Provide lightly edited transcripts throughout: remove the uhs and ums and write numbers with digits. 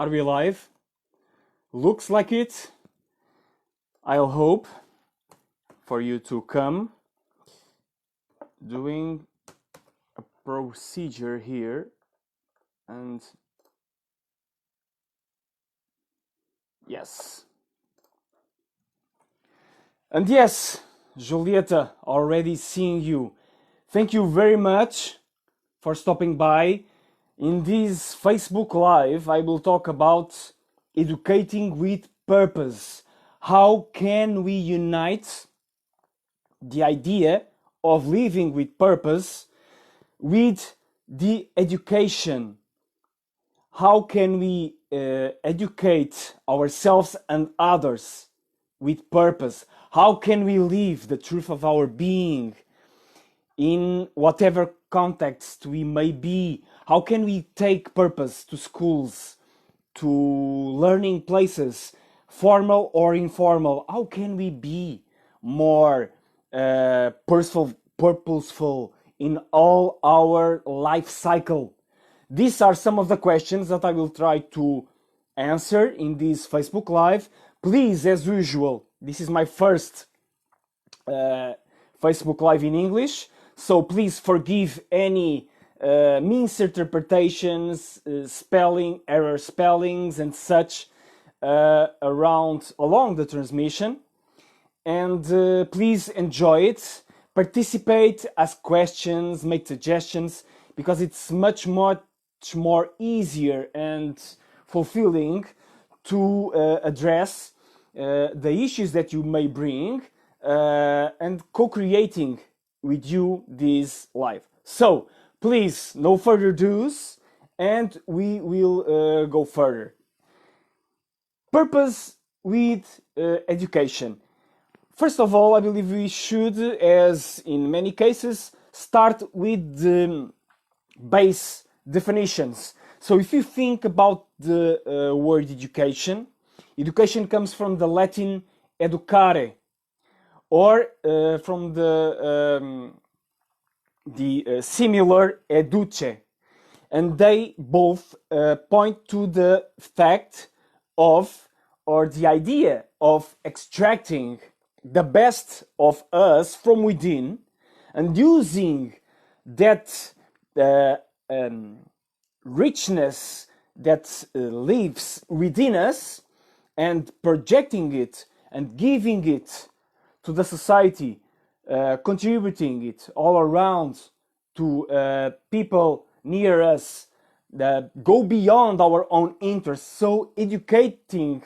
Are we live? Looks like it. I'll hope for you to come. Doing a procedure here and yes. And yes, Julieta, already seeing you. Thank you very much for stopping by. In this Facebook Live, I will talk about educating with purpose. How can we unite the idea of living with purpose with the education? How can we educate ourselves and others with purpose? How can we live the truth of our being in whatever context we may be? How can we take purpose to schools, to learning places, formal or informal? How can we be more purposeful in all our life cycle? These are some of the questions that I will try to answer in this Facebook Live. Please, as usual, this is my first Facebook Live in English, so please forgive any misinterpretations, error spellings and such along the transmission. And please enjoy it, participate, ask questions, make suggestions, because it's much more easier and fulfilling to address the issues that you may bring and co-creating with you this live. So please, no further do's, and we will go further. Purpose with education. First of all, I believe we should, as in many cases, start with the base definitions. So if you think about the word education, education comes from the Latin educare, or from the similar educe, and they both point to the fact of, or the idea of, extracting the best of us from within and using that richness that lives within us and projecting it and giving it to the society, contributing it all around to people near us that go beyond our own interests. So educating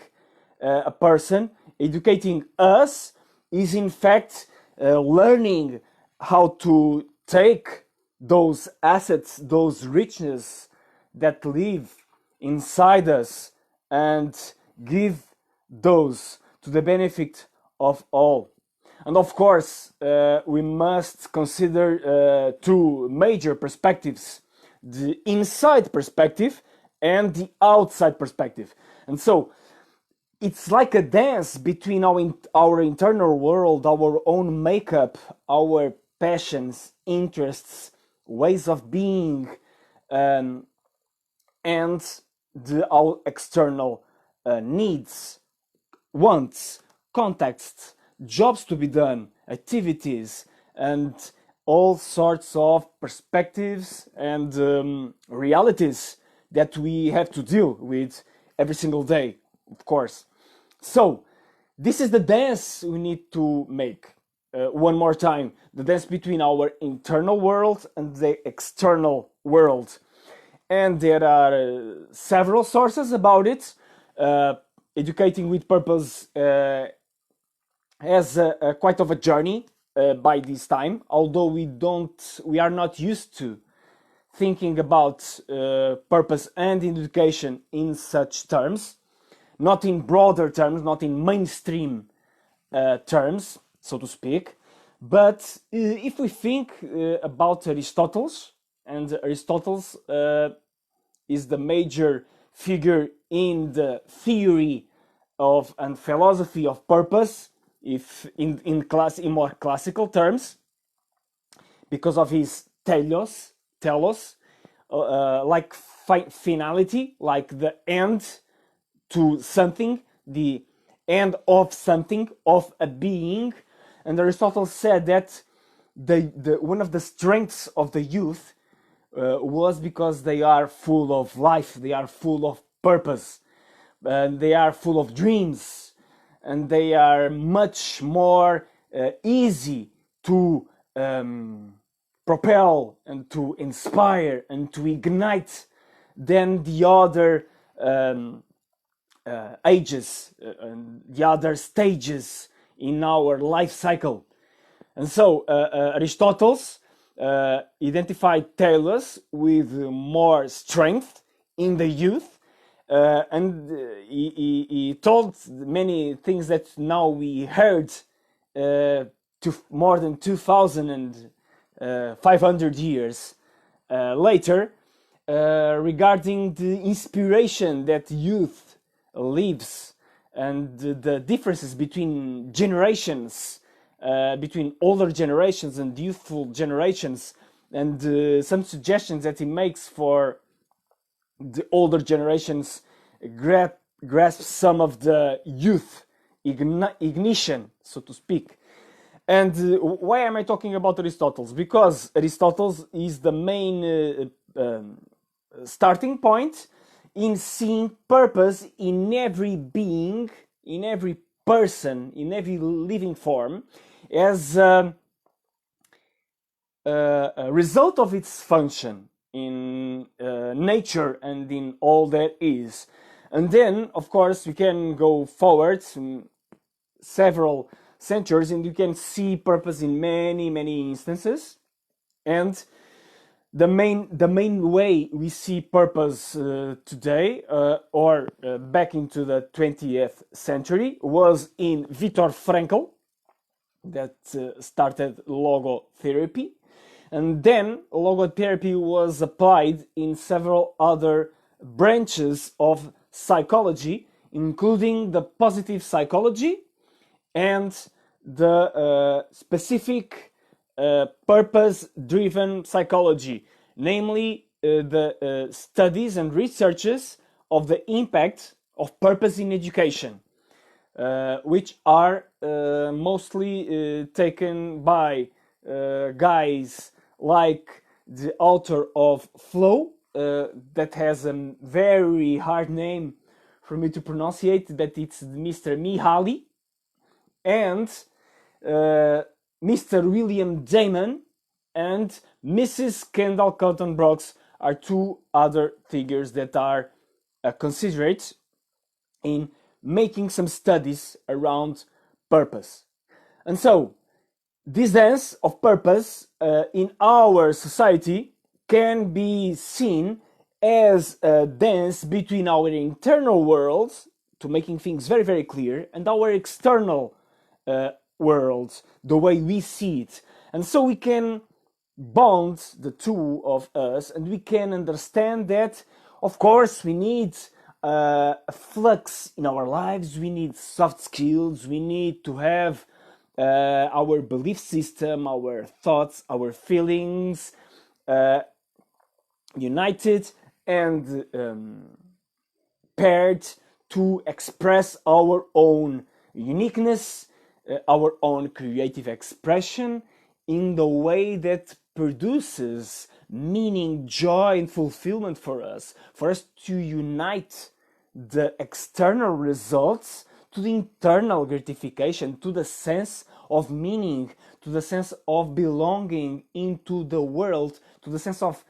a person, educating us, is in fact learning how to take those assets, those richness that live inside us, and give those to the benefit of all. And of course, we must consider two major perspectives: the inside perspective and the outside perspective. And so it's like a dance between our internal world, our own makeup, our passions, interests, ways of being, and our external needs, wants, contexts, jobs to be done, activities, and all sorts of perspectives and realities that we have to deal with every single day, of course. So this is the dance we need to make. One more time, the dance between our internal world and the external world. And there are several sources about it. Educating with Purpose has quite of a journey by this time, although we are not used to thinking about purpose and education in such terms, not in broader terms, not in mainstream terms, so to speak. But if we think about Aristotle, and Aristotle is the major figure in the theory of and philosophy of purpose, if in more classical terms, because of his telos, like finality, like the end to something, the end of something, of a being. And Aristotle said that one of the strengths of the youth was because they are full of life, they are full of purpose, and they are full of dreams, and they are much more easy to propel and to inspire and to ignite than the other ages and the other stages in our life cycle. And so Aristotle identified Thales with more strength in the youth, and he told many things that now we heard to more than 2,500 years later, regarding the inspiration that youth lives and the differences between generations, between older generations and youthful generations, and some suggestions that he makes for the older generations grasp some of the youth ignition, so to speak. And why am I talking about Aristotle? Because Aristotle is the main starting point in seeing purpose in every being, in every person, in every living form, as a result of its function in nature and in all that is. And then, of course, we can go forward several centuries and you can see purpose in many instances. And the main way we see purpose today, or back into the 20th century, was in Viktor Frankl, that started logotherapy. And then logotherapy was applied in several other branches of psychology, including the positive psychology and the specific purpose-driven psychology, namely the studies and researches of the impact of purpose in education, which are mostly taken by guys like the author of Flow, that has a very hard name for me to pronounce, but it's Mr. Mihaly, and Mr. William Damon and Mrs. Kendall Cotton Brooks are two other figures that are considered in making some studies around purpose. And so, this dance of purpose in our society can be seen as a dance between our internal world, to making things very clear, and our external world, the way we see it. And so we can bond the two of us, and we can understand that, of course, we need a flux in our lives, we need soft skills, we need to have our belief system, our thoughts, our feelings united and paired to express our own uniqueness, our own creative expression in the way that produces meaning, joy, and fulfillment for us to unite the external results to the internal gratification, to the sense of meaning, to the sense of belonging into the world, to the sense of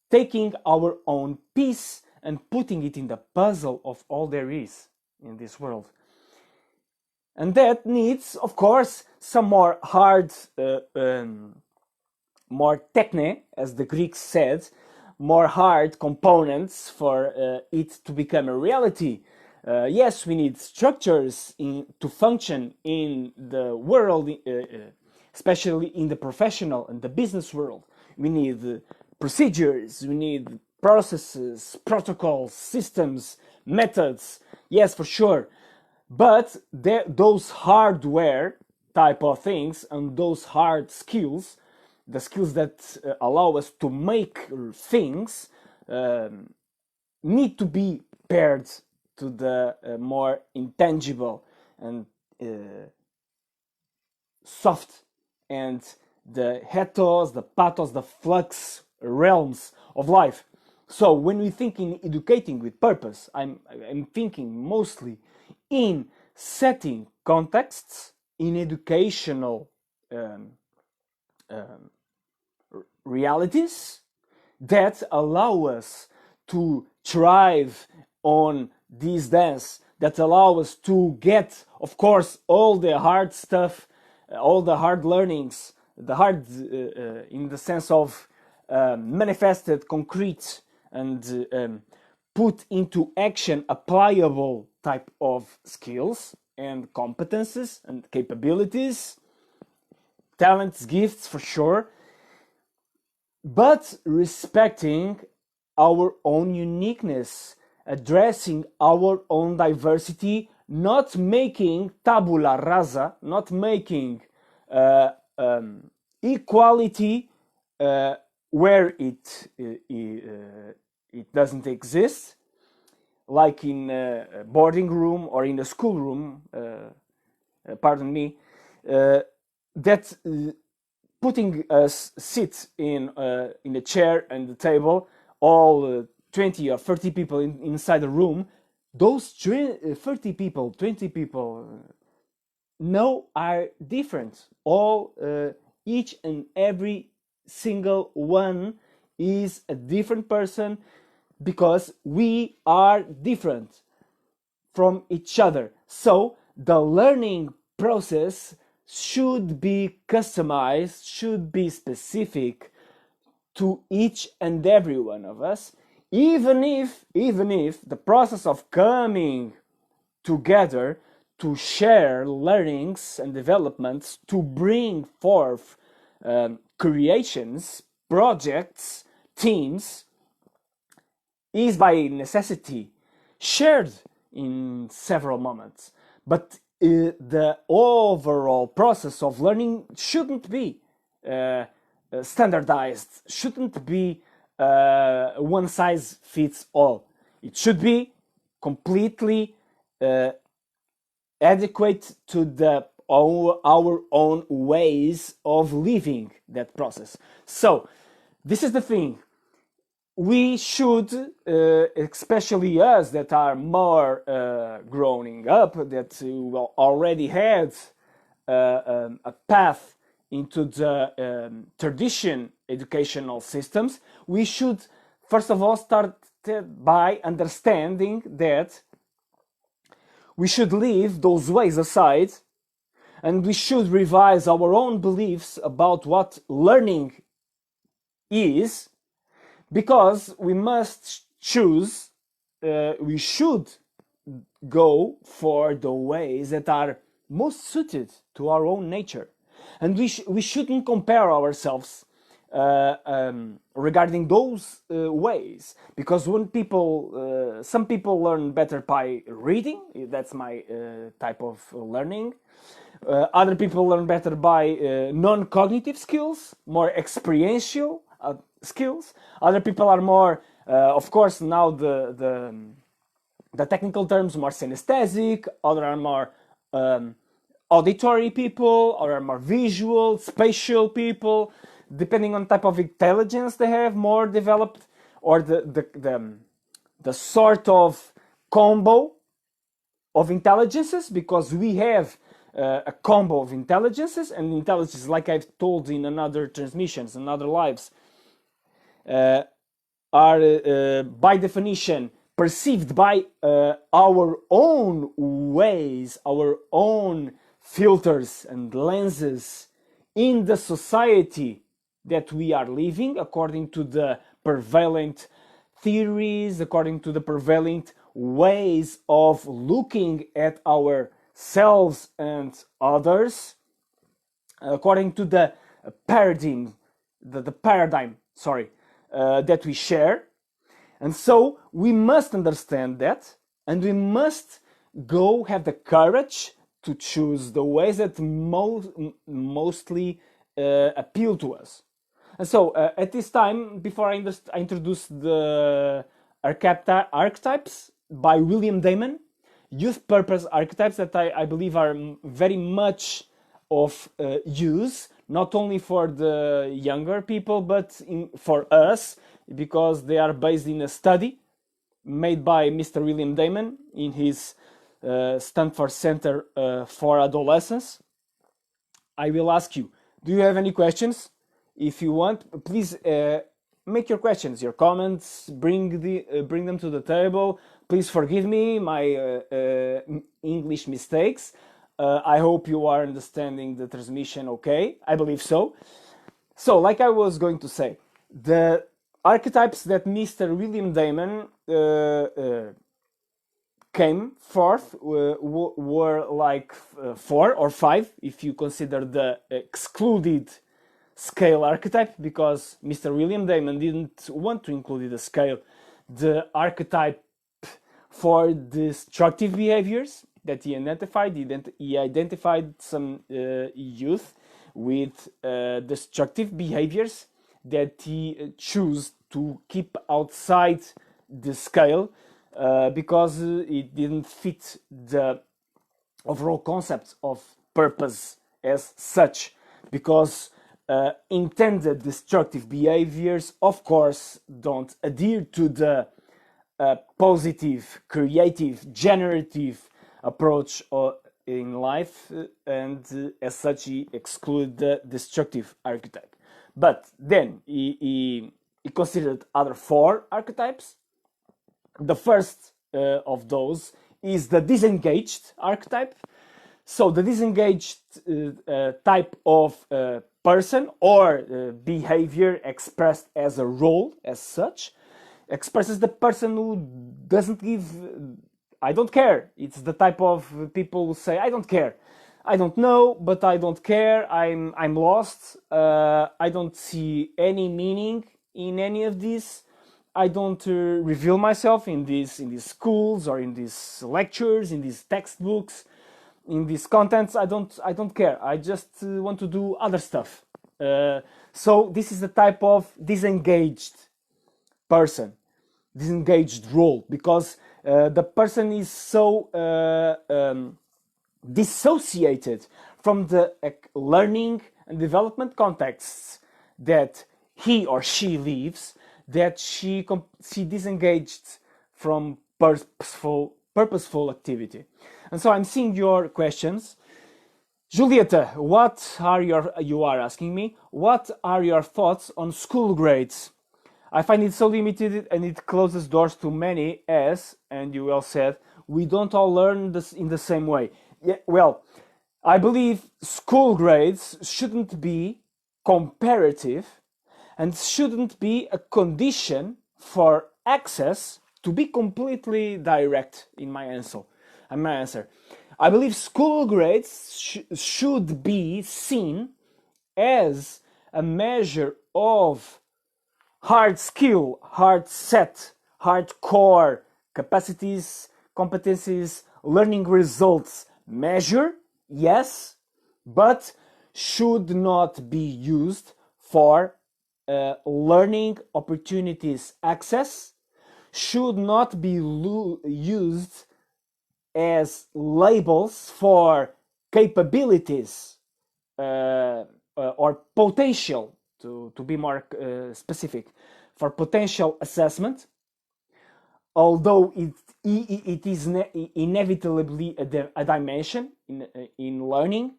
taking our own piece and putting it in the puzzle of all there is in this world. And that needs, of course, some more hard, more techne, as the Greeks said, more hard components for it to become a reality. Yes, we need structures to function in the world, especially in the professional and the business world. We need procedures, we need processes, protocols, systems, methods. Yes, for sure. But those hardware type of things and those hard skills, the skills that allow us to make things, need to be paired to the more intangible and soft and the ethos, the pathos, the flux realms of life. So when we think in educating with purpose, I'm thinking mostly in setting contexts in educational um, realities that allow us to thrive on this dance, that allow us to get, of course, all the hard stuff, all the hard learnings, the hard in the sense of manifested, concrete, and put into action applicable type of skills and competences and capabilities, talents, gifts for sure, but respecting our own uniqueness, addressing our own diversity, not making tabula rasa, not making equality where it doesn't exist, like in a boarding room or in a schoolroom, pardon me, that putting us sit in a chair and the table, all 20 or 30 people inside the room, those 30 people, 20 people, no, are different. All, each and every single one is a different person because we are different from each other. So the learning process should be customized, should be specific to each and every one of us, even if the process of coming together to share learnings and developments, to bring forth creations, projects, teams, is by necessity shared in several moments. But the overall process of learning shouldn't be standardized, shouldn't be one size fits all. It should be completely adequate to our own ways of living that process. So this is the thing. We should, especially us that are more growing up, that already had a path into the tradition educational systems, we should first of all start by understanding that we should leave those ways aside and we should revise our own beliefs about what learning is, because we must choose, we should go for the ways that are most suited to our own nature. And we shouldn't compare ourselves regarding those ways, because when people, some people learn better by reading, that's my type of learning. Other people learn better by non-cognitive skills, more experiential skills. Other people are more, of course, now the technical terms, more synesthetic. Other are more auditory people, or are more visual, spatial people. Depending on type of intelligence they have, more developed, or the sort of combo of intelligences, because we have a combo of intelligences, and intelligences, like I've told in another transmissions and other lives, are by definition perceived by our own ways, our own filters and lenses in the society that we are living, according to the prevalent theories, according to the prevalent ways of looking at ourselves and others, according to the paradigm, that we share. And so we must understand that, and we must go have the courage to choose the ways that mostly appeal to us. And so at this time, before I introduce the archetypes by William Damon, youth purpose archetypes that I believe are very much of use, not only for the younger people, but for us, because they are based in a study made by Mr. William Damon in his Stanford Center for Adolescence. I will ask you, do you have any questions? If you want, please make your questions, your comments, bring them to the table. Please forgive me my English mistakes. I hope you are understanding the transmission okay. I believe so. So, like I was going to say, the archetypes that Mr. William Damon came forth were like 4 or 5 if you consider the excluded scale archetype, because Mr. William Damon didn't want to include the scale, the archetype for destructive behaviors that he identified. He identified some youth with destructive behaviors that he chose to keep outside the scale because it didn't fit the overall concept of purpose as such, because intended destructive behaviors, of course, don't adhere to the positive, creative, generative approach in life, and as such, he excluded the destructive archetype. But then he considered other 4 archetypes. The first of those is the disengaged archetype. So the disengaged type of person or behavior expressed as a role as such expresses the person who doesn't give I don't care. It's the type of people who say I don't care. I don't know, but I don't care. I'm lost. I don't see any meaning in any of this. I don't reveal myself in these schools or in these lectures, in these textbooks, in these contents. I don't care. I just want to do other stuff. So this is the type of disengaged person, disengaged role, because the person is so dissociated from the learning and development contexts that he or she lives, that she disengaged from purposeful activity. And so I'm seeing your questions. Julieta, you are asking me, what are your thoughts on school grades? I find it so limited and it closes doors to many, as, and you well said, we don't all learn this in the same way. Yeah, well, I believe school grades shouldn't be comparative and shouldn't be a condition for access, to be completely direct in my answer. I believe school grades should be seen as a measure of hard skill, hard set, hardcore capacities, competencies, learning results measure, yes, but should not be used for learning opportunities access, should not be used as labels for capabilities or potential, to be more specific, for potential assessment, although it is inevitably a dimension in learning,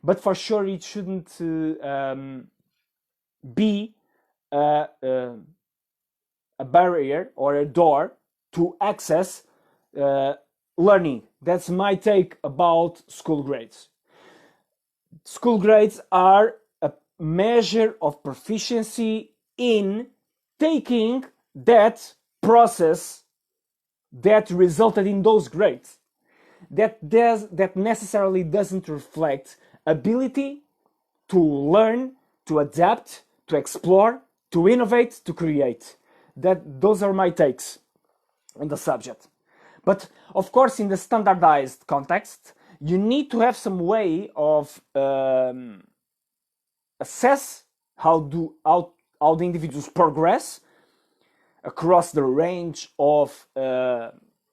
but for sure it shouldn't be a barrier or a door to access learning. That's my take about school grades. School grades are a measure of proficiency in taking that process that resulted in those grades. That necessarily doesn't reflect ability to learn, to adapt, to explore, to innovate, to create. Those are my takes on the subject. But of course, in the standardized context, you need to have some way of assess how the individuals progress across the range of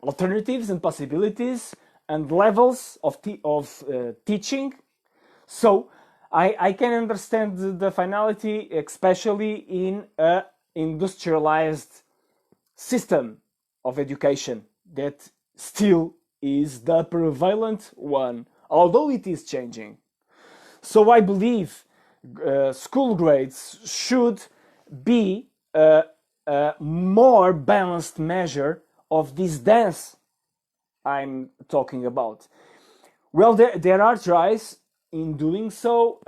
alternatives and possibilities and levels of teaching. So I can understand the finality, especially in a industrialized system of education that still is the prevalent one, although it is changing. So I believe school grades should be a more balanced measure of this dance I'm talking about. Well, there are tries in doing so,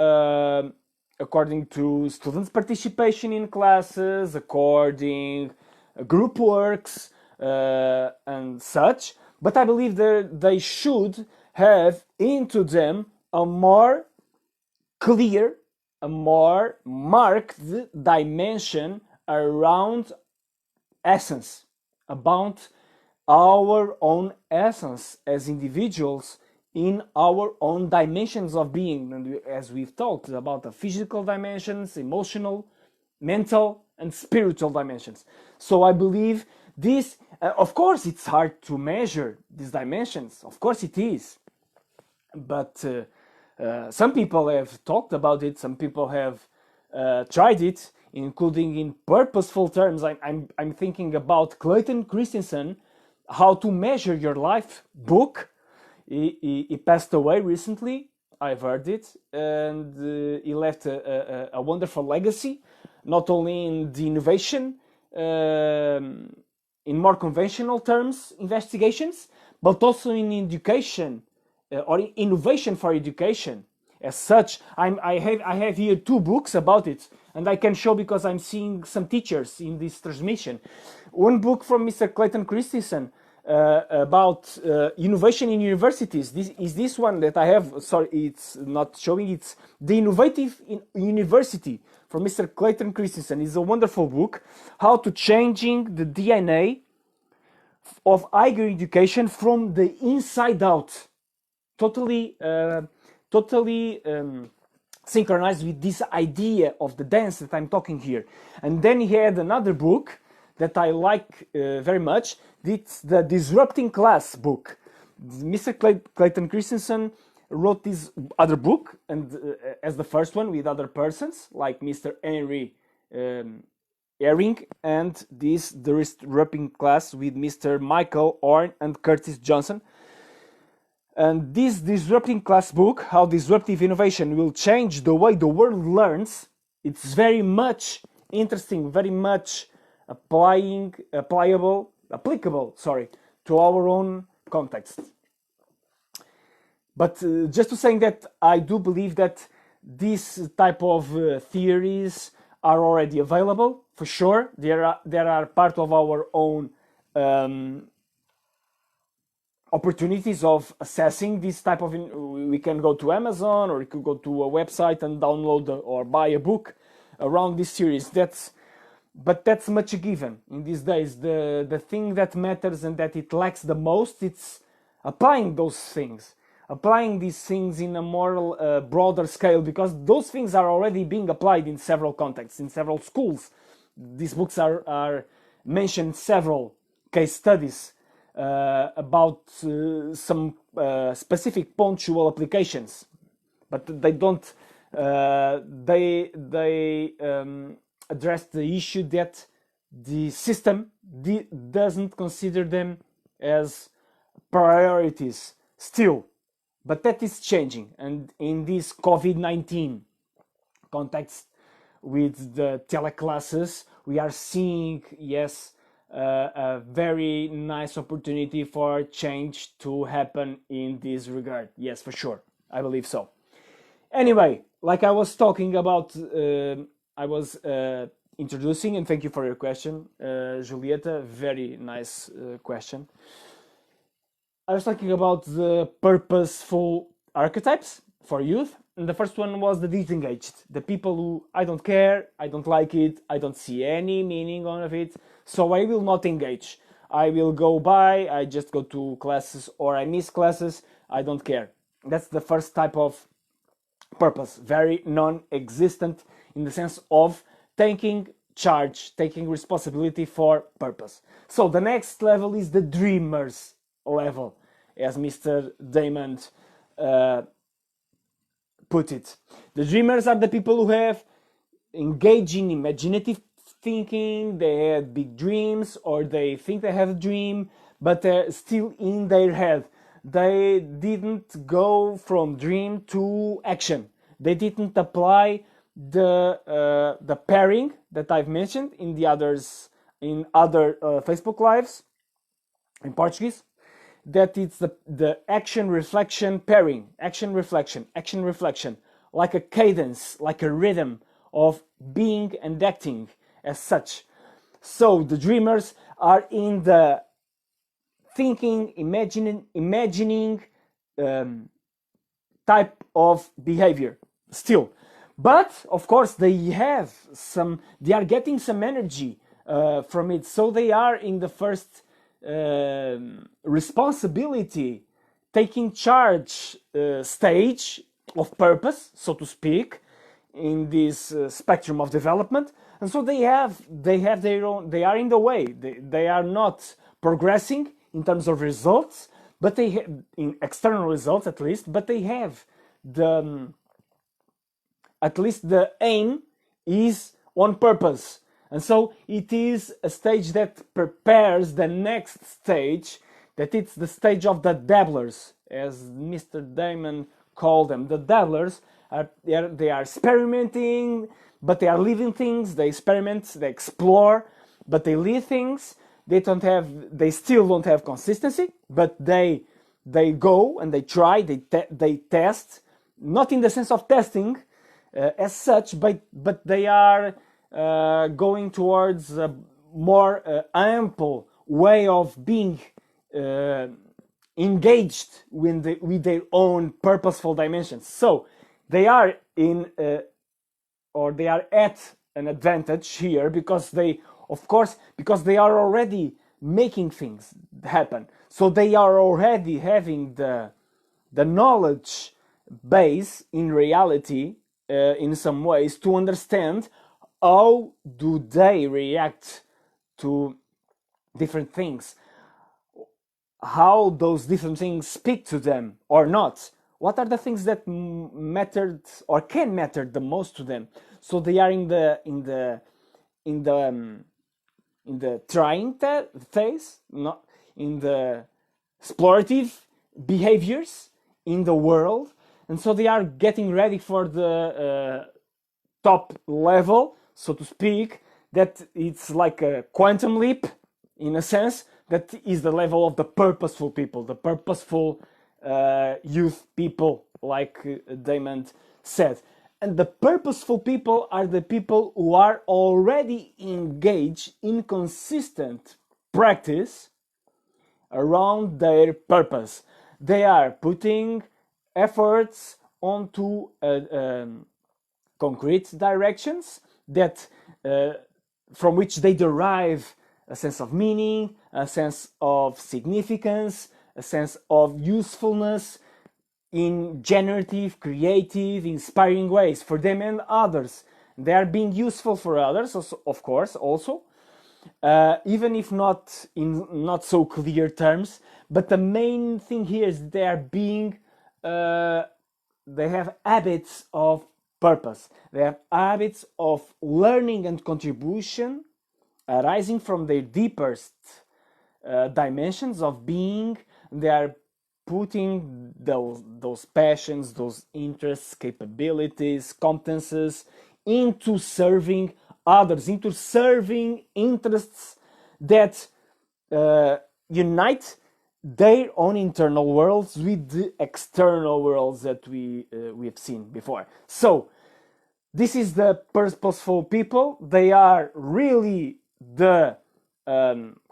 according to students' participation in classes, according group works, and such. But I believe that they should have into them a more clear, a more marked dimension around essence, about our own essence as individuals in our own dimensions of being. And as we've talked about the physical dimensions, emotional, mental, and spiritual dimensions. So I believe this, of course, it's hard to measure these dimensions. Of course, it is. But some people have talked about it, some people have tried it, including in purposeful terms. I'm thinking about Clayton Christensen, How to Measure Your Life book. He passed away recently, I've heard it, and he left a wonderful legacy, not only in the innovation, in more conventional terms, investigations, but also in education, or innovation for education. As such, I have here two books about it, and I can show because I'm seeing some teachers in this transmission. One book from Mr. Clayton Christensen about innovation in universities. This is this one that I have. Sorry, it's not showing. It's The Innovative University from Mr. Clayton Christensen. It's a wonderful book. How to Changing the DNA of higher education from the inside out. Totally synchronized with this idea of the dance that I'm talking here. And then he had another book that I like very much. It's the Disrupting Class book. Mr. Clayton Christensen wrote this other book, and as the first one with other persons like Mr. Henry Ehring, and this The Disrupting Class with Mr. Michael Horn and Curtis Johnson. And this Disrupting Class book, How Disruptive Innovation Will Change the Way the World Learns, it's very much interesting, very much applicable, to our own context. But just to say that I do believe that this type of theories are already available, for sure. They are part of our own opportunities of assessing this type of. We can go to Amazon, or we could go to a website and download or buy a book around this series. But that's much a given in these days. The thing that matters and that it lacks the most, it's applying those things, applying these things in a more broader scale, because those things are already being applied in several contexts, in several schools. These books are mentioned several case studies about some specific punctual applications, but they don't. They address the issue that the system doesn't consider them as priorities still, but that is changing. And in this COVID-19 context with the teleclasses, we are seeing, yes, a very nice opportunity for change to happen in this regard. Yes, for sure, I believe so. Anyway, like I was talking about, I was introducing, and thank you for your question, Julieta, very nice question. I was talking about the purposeful archetypes for youth, and the first one was the disengaged, the people who, I don't care, I don't like it, I don't see any meaning on it, so I will not engage. I will go by, I just go to classes, or I miss classes, I don't care. That's the first type of purpose, very non-existent in the sense of taking charge, taking responsibility for purpose. So the next level is the dreamers level, as Mr. Damon uh, put it. The dreamers are the people who have engaged in imaginative thinking, they had big dreams, or they think they have a dream, but they're still in their head. They didn't go from dream to action. They didn't apply the pairing that I've mentioned in the others in other Facebook lives in Portuguese, that it's the action reflection pairing, action reflection, like a cadence, like a rhythm of being and acting as such. So the dreamers are in the thinking, imagining type of behavior still. But of course they are getting some energy from it. So they are in the first responsibility, taking charge stage of purpose, so to speak, in this spectrum of development. And so they have their own, they are in the way, they are not progressing in terms of results, but they have, in external results at least, but they have the at least the aim is on purpose. And so it is a stage that prepares the next stage, that it's the stage of the dabblers, as Mr. Damon called them. The dabblers they are experimenting, but they are living things. They experiment, they explore, but they live things. They still don't have consistency, but they go and they try, they test, not in the sense of testing as such, but they are going towards a more ample way of being engaged with their own purposeful dimensions. So they are they are at an advantage here because because they are already making things happen. So they are already having the knowledge base in reality in some ways to understand how do they react to different things, how those different things speak to them or not, what are the things that mattered or can matter the most to them. So they are in the trying phase, not in the explorative behaviors in the world, and so they are getting ready for the top level, so to speak, that it's like a quantum leap in a sense, that is the level of the purposeful people, the purposeful youth people, like Damon said. And the purposeful people are the people who are already engaged in consistent practice around their purpose. They are putting efforts onto concrete directions that from which they derive a sense of meaning, a sense of significance, a sense of usefulness in generative, creative, inspiring ways for them and others. They are being useful for others, of course, also, even if not in not so clear terms. But the main thing here is they are being, they have habits of purpose. They have habits of learning and contribution arising from their deepest dimensions of being. They are putting those passions, those interests, capabilities, competences into serving others, into serving interests that unite their own internal worlds with the external worlds that we have seen before. So this is the purposeful people. They are really the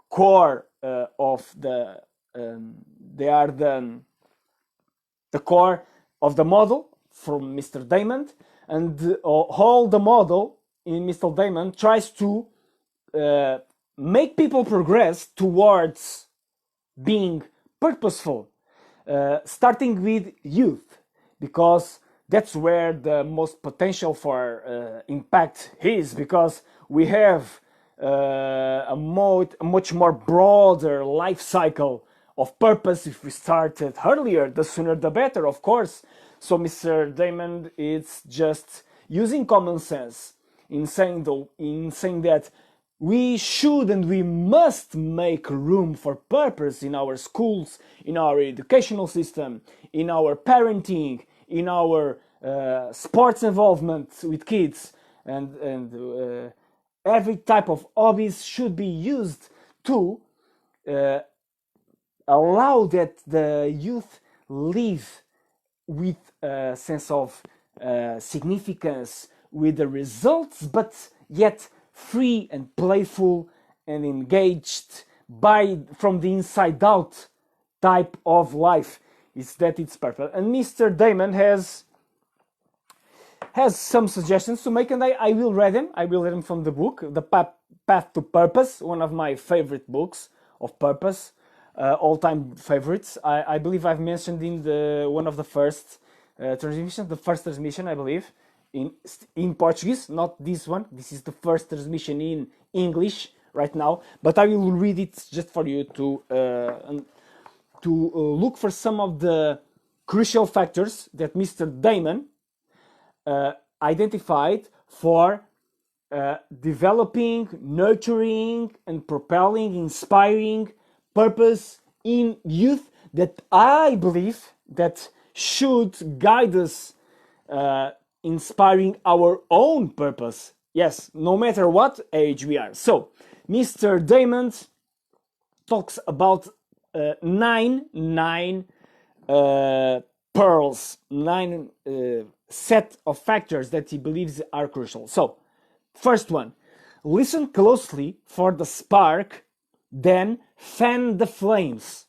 core of the they are the core of the model from Mr. Damon, and all the model in Mr. Damon tries to make people progress towards being purposeful, starting with youth, because that's where the most potential for impact is, because we have a much more broader life cycle of purpose. If we started earlier, the sooner the better, of course. So Mr. Damon is just using common sense in saying that we should and we must make room for purpose in our schools, in our educational system, in our parenting, in our sports involvement with kids, and every type of hobbies should be used to allow that the youth live with a sense of significance, with the results, but yet free and playful and engaged from the inside out type of life. Is that its purpose? And Mr. Damon has some suggestions to make, and I will read them. I will read them from the book, The Path to Purpose, one of my favorite books of purpose, all-time favorites. I believe I've mentioned in one of the first transmission, I believe, in Portuguese, not this one. This is the first transmission in English right now, but I will read it just for you to look for some of the crucial factors that Mr. Damon identified for developing, nurturing, and propelling, inspiring purpose in youth, that I believe that should guide us, inspiring our own purpose. Yes, no matter what age we are. So, Mr. Damon talks about nine pearls, nine set of factors that he believes are crucial. So, first one, listen closely for the spark, then fan the flames.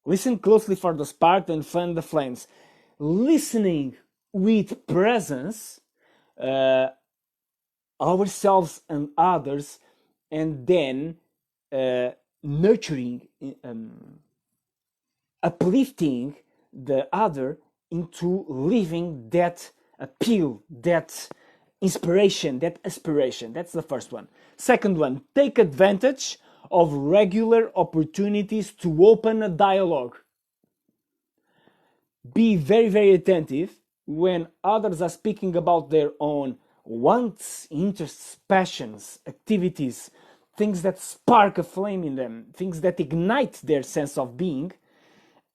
Listen closely for the spark, then fan the flames. Listening with presence, ourselves and others, and then nurturing, uplifting the other into living that appeal, that inspiration, that aspiration. That's the first one. Second one, take advantage of regular opportunities to open a dialogue. Be very, very attentive when others are speaking about their own wants, interests, passions, activities, things that spark a flame in them, things that ignite their sense of being,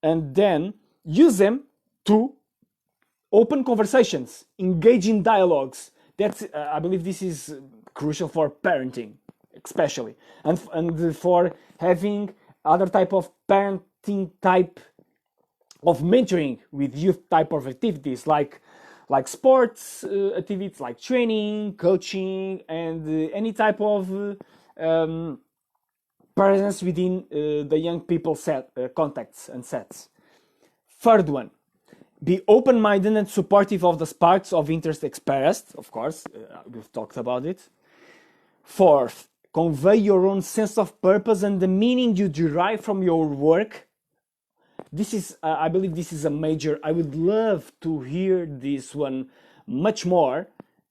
and then use them to open conversations, engage in dialogues. That's, I believe this is crucial for parenting, especially, and for having other type of parenting type of mentoring with youth type of activities, like sports activities, like training, coaching, and any type of presence within the young people set contacts and sets. Third one, be open-minded and supportive of the sparks of interest expressed. Of course, we've talked about it. Fourth, convey your own sense of purpose and the meaning you derive from your work. This is, I believe this is a major, I would love to hear this one much more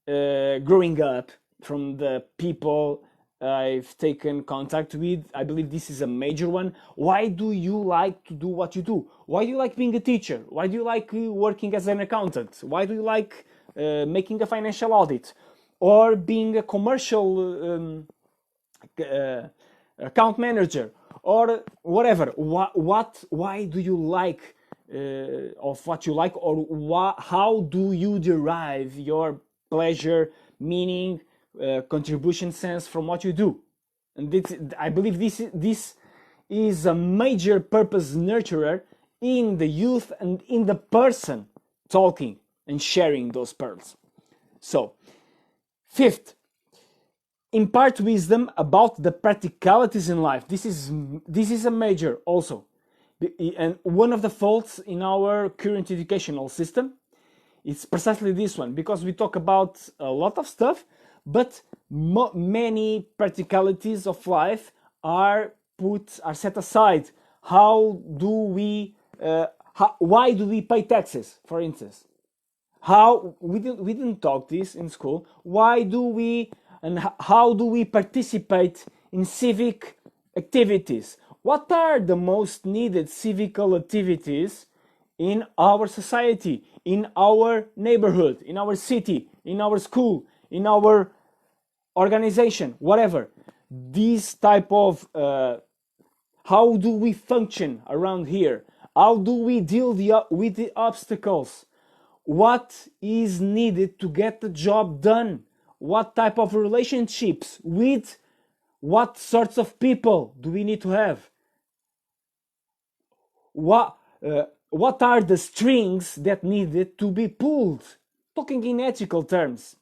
growing up from the people I've taken contact with. I believe this is a major one. Why do you like to do what you do? Why do you like being a teacher? Why do you like working as an accountant? Why do you like making a financial audit? Or being a commercial account manager? Or whatever. Why do you like of what you like? Or how do you derive your pleasure, meaning, contribution sense from what you do? And I believe this is a major purpose nurturer in the youth and in the person talking and sharing those pearls. So, fifth, impart wisdom about the practicalities in life. This is a major also, and one of the faults in our current educational system is precisely this one, because we talk about a lot of stuff, but many practicalities of life are set aside. How do we? Why do we pay taxes, for instance? How we didn't talk this in school. Why do we and how do we participate in civic activities? What are the most needed civical activities in our society, in our neighborhood, in our city, in our school, in our organization, whatever? These type of how do we function around here? How do we deal with the obstacles? What is needed to get the job done? What type of relationships with what sorts of people do we need to have? What are the strings that needed to be pulled? Talking in ethical terms.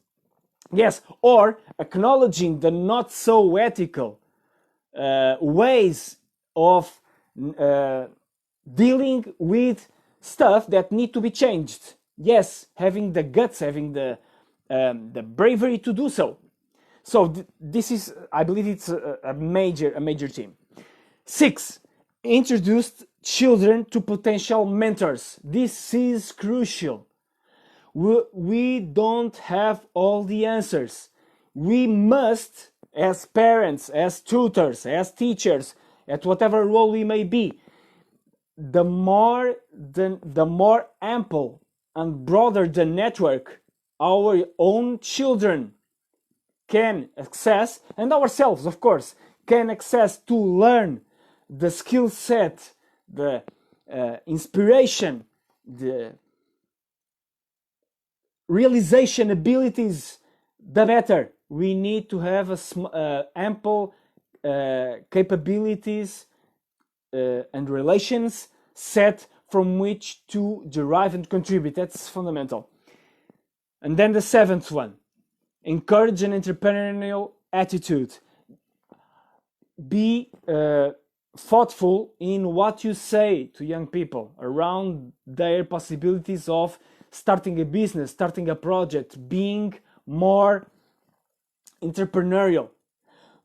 Yes, or acknowledging the not so ethical ways of dealing with stuff that need to be changed. Yes, having the guts, having the bravery to do so. So this is, I believe, it's a major theme. 6, introduced children to potential mentors. This is crucial. We don't have all the answers. We must, as parents, as tutors, as teachers, at whatever role we may be, the more ample and broader the network our own children can access, and ourselves, of course, can access to learn the skill set, the inspiration, the realization abilities, the better. We need to have ample capabilities and relations set from which to derive and contribute. That's fundamental. And then the 7th one, encourage an entrepreneurial attitude. Be thoughtful in what you say to young people around their possibilities of starting a business, starting a project, being more entrepreneurial.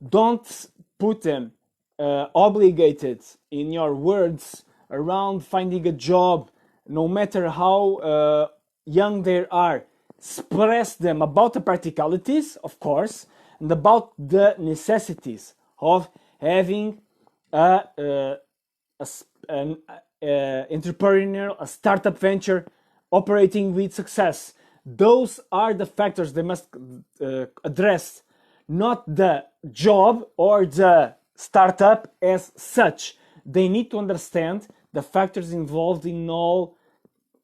Don't put them obligated in your words around finding a job, no matter how young they are. Express them about the practicalities, of course, and about the necessities of having an entrepreneurial, a startup venture operating with success. Those are the factors they must address, not the job or the startup as such. They need to understand the factors involved in all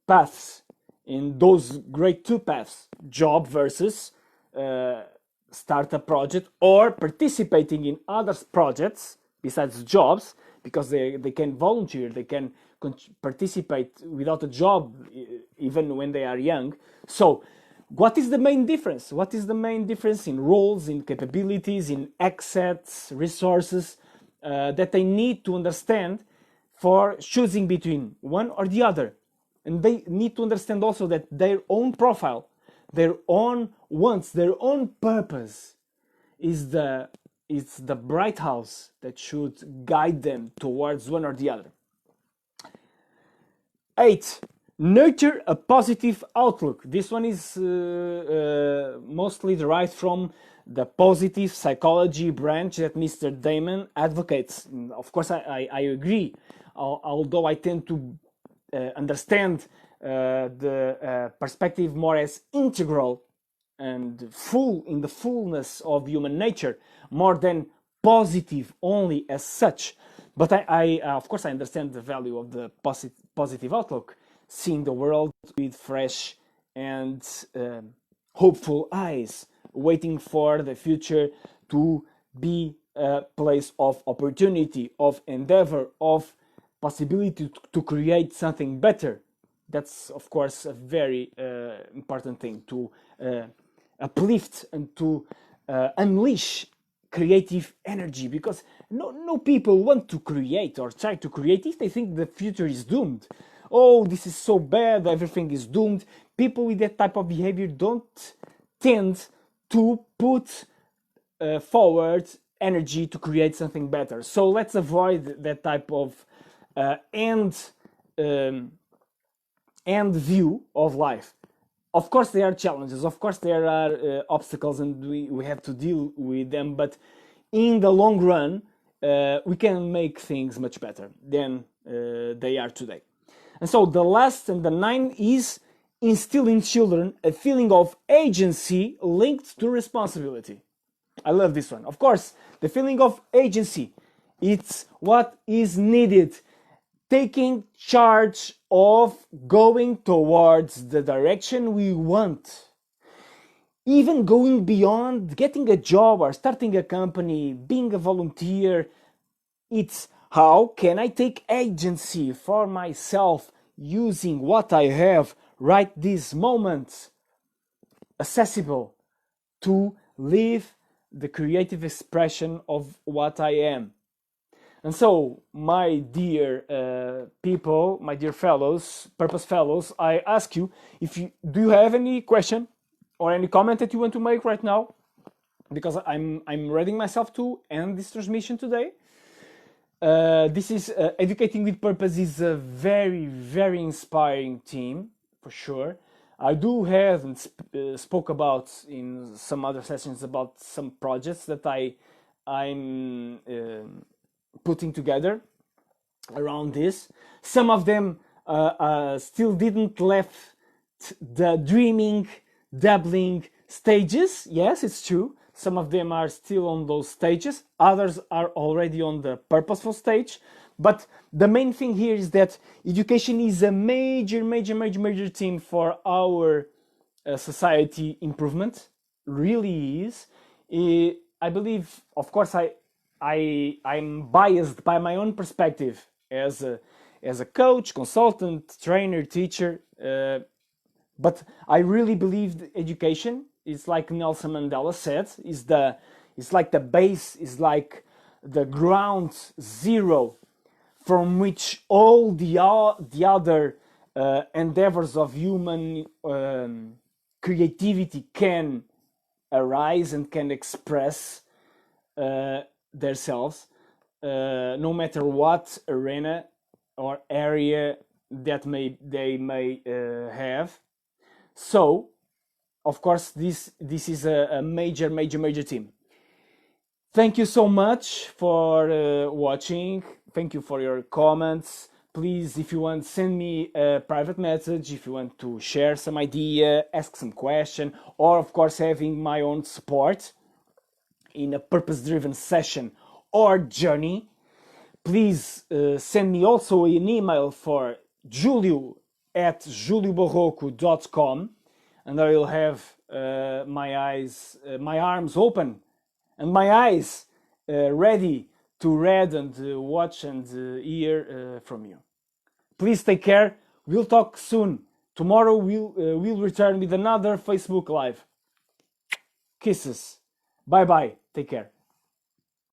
paths, in those great two paths, job versus startup project, or participating in other projects besides jobs, because they can volunteer, they can participate without a job even when they are young. So what is the main difference? What is the main difference in roles, in capabilities, in assets, resources that they need to understand for choosing between one or the other? And they need to understand also that their own profile, their own wants, their own purpose is the bright house that should guide them towards one or the other. 8, nurture a positive outlook. This one is mostly derived from the positive psychology branch that Mr. Damon advocates. Of course, I agree, although I tend to understand the perspective more as integral and full, in the fullness of human nature, more than positive only as such. But I of course, I understand the value of the positive outlook, seeing the world with fresh and hopeful eyes, waiting for the future to be a place of opportunity, of endeavor, of possibility to create something better. That's, of course, a very important thing, to uplift and to unleash creative energy, because no people want to create or try to create if they think the future is doomed. Oh, this is so bad, everything is doomed. People with that type of behavior don't tend to put forward energy to create something better. So let's avoid that type of end view of life. Of course there are challenges, of course there are obstacles, and we have to deal with them, but in the long run we can make things much better than they are today. And so the last and the 9 is instill in children a feeling of agency linked to responsibility. I love this one. Of course, the feeling of agency, it's what is needed. Taking charge of going towards the direction we want. Even going beyond getting a job or starting a company, being a volunteer, it's how can I take agency for myself using what I have right this moment, accessible to live the creative expression of what I am. And so, my dear people, my dear fellows, Purpose Fellows, I ask you, do you have any question or any comment that you want to make right now? Because I'm ready myself to end this transmission today. This is Educating with Purpose is a very, very inspiring team, for sure. I do have and spoke about in some other sessions about some projects that I'm putting together around this. Some of them still didn't left the dreaming, dabbling stages. Yes, it's true. Some of them are still on those stages. Others are already on the purposeful stage. But the main thing here is that education is a major theme for our society improvement. Really is. I believe, of course, I'm biased by my own perspective as a coach, consultant, trainer, teacher. But I really believe that education is, like Nelson Mandela said, is like the base, is like the ground zero from which all the other endeavors of human creativity can arise and can express themselves, no matter what arena or area that they may have. So, of course, this is a major team. Thank you so much for watching. Thank you for your comments. Please, if you want, send me a private message. If you want to share some idea, ask some question, or of course having my own support in a purpose-driven session or journey, please send me also an email for julio@juliobarroco.com, and I will have my arms open and my eyes ready to read and watch and hear from you. Please take care. We'll talk soon. Tomorrow we'll return with another Facebook Live. Kisses. Bye bye. Take care.